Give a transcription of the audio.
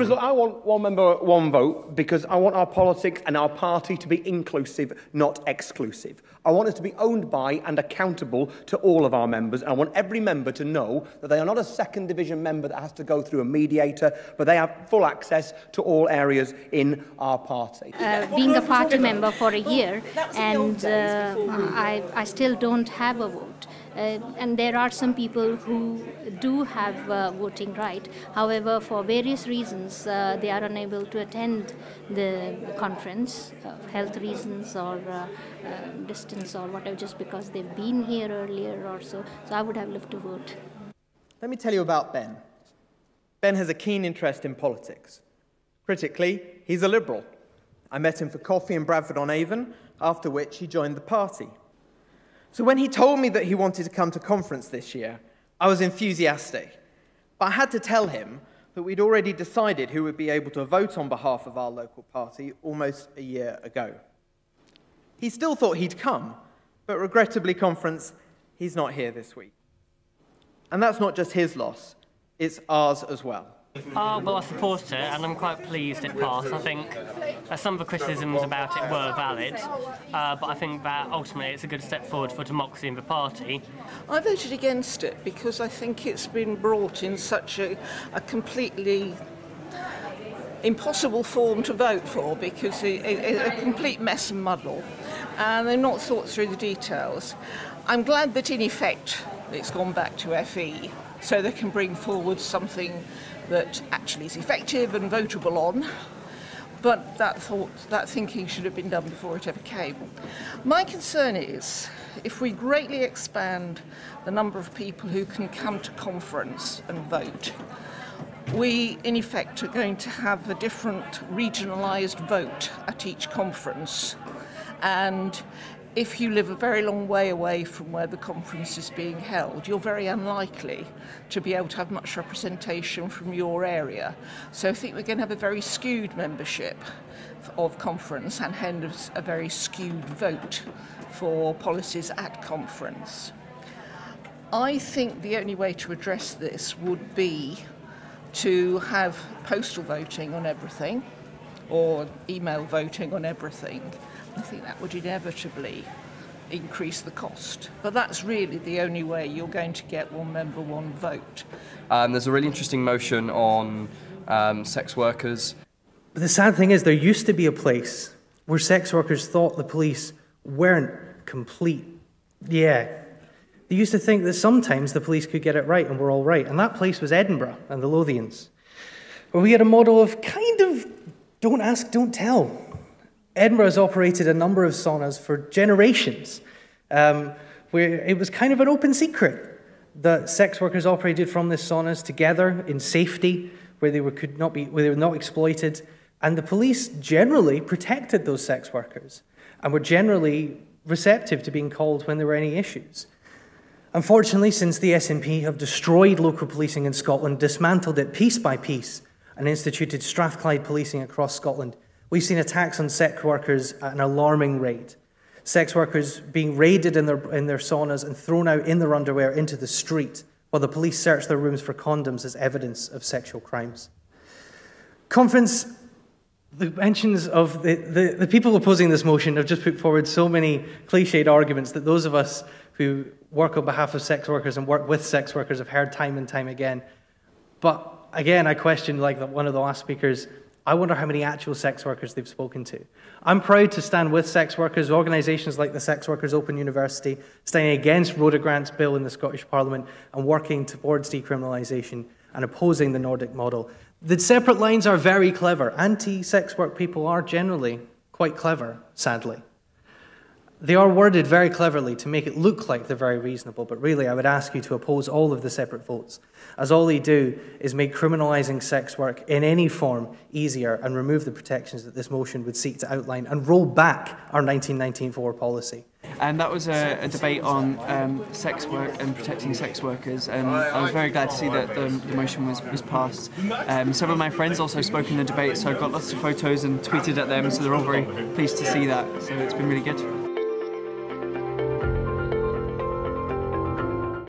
result, I want one member, one vote, because I want our politics and our party to be inclusive, not exclusive. I want us to be owned by and accountable to all of our members. And I want every member to know that they are not a second division member that has to go through a mediator, but they have full access to all areas in our party. Being a party member for a year, and I still don't have a vote. And there are some people who do have voting right. However, for various reasons, they are unable to attend the conference, health reasons or distance or whatever, just because they've been here earlier or so. So I would have loved to vote. Let me tell you about Ben. Ben has a keen interest in politics. Critically, he's a Liberal. I met him for coffee in Bradford-on-Avon, after which he joined the party. So when he told me that he wanted to come to conference this year, I was enthusiastic. But I had to tell him that we'd already decided who would be able to vote on behalf of our local party almost a year ago. He still thought he'd come, but regrettably, conference, he's not here this week. And that's not just his loss, it's ours as well. Well, I support it, and I'm quite pleased it passed. I think some of the criticisms about it were valid, but I think that ultimately it's a good step forward for democracy in the party. I voted against it because I think it's been brought in such a completely impossible form to vote for, because it's a complete mess and muddle, and they've not thought through the details. I'm glad that in effect it's gone back to FE, so they can bring forward something that actually is effective and votable on, but that thinking should have been done before it ever came. My concern is, if we greatly expand the number of people who can come to conference and vote, we in effect are going to have a different regionalised vote at each conference, and if you live a very long way away from where the conference is being held, you're very unlikely to be able to have much representation from your area. So I think we're going to have a very skewed membership of conference, and hence a very skewed vote for policies at conference. I think the only way to address this would be to have postal voting on everything, or email voting on everything. I think that would inevitably increase the cost. But that's really the only way you're going to get one member, one vote. There's a really interesting motion on sex workers. But the sad thing is, there used to be a place where sex workers thought the police weren't complete. Yeah. They used to think that sometimes the police could get it right and were all right. And that place was Edinburgh and the Lothians, where we had a model of kind of don't ask, don't tell. Edinburgh has operated a number of saunas for generations, where it was kind of an open secret that sex workers operated from the saunas together in safety, where they were not exploited, and the police generally protected those sex workers and were generally receptive to being called when there were any issues. Unfortunately, since the SNP have destroyed local policing in Scotland, dismantled it piece by piece, and instituted Strathclyde policing across Scotland, we've seen attacks on sex workers at an alarming rate. Sex workers being raided in their saunas and thrown out in their underwear into the street while the police search their rooms for condoms as evidence of sexual crimes. Conference, the mentions of the people opposing this motion have just put forward so many cliched arguments that those of us who work on behalf of sex workers and work with sex workers have heard time and time again. But again, I question, like one of the last speakers, I wonder how many actual sex workers they've spoken to. I'm proud to stand with sex workers, organisations like the Sex Workers Open University, standing against Rhoda Grant's bill in the Scottish Parliament and working towards decriminalisation and opposing the Nordic model. The separate lines are very clever. Anti-sex work people are generally quite clever, sadly. They are worded very cleverly to make it look like they're very reasonable, but really I would ask you to oppose all of the separate votes, as all they do is make criminalising sex work in any form easier and remove the protections that this motion would seek to outline and roll back our 1994 policy. And that was a debate on sex work and protecting sex workers. I was very glad to see that the motion was passed. Several of my friends also spoke in the debate, so I got lots of photos and tweeted at them, so they're all very pleased to see that. So it's been really good.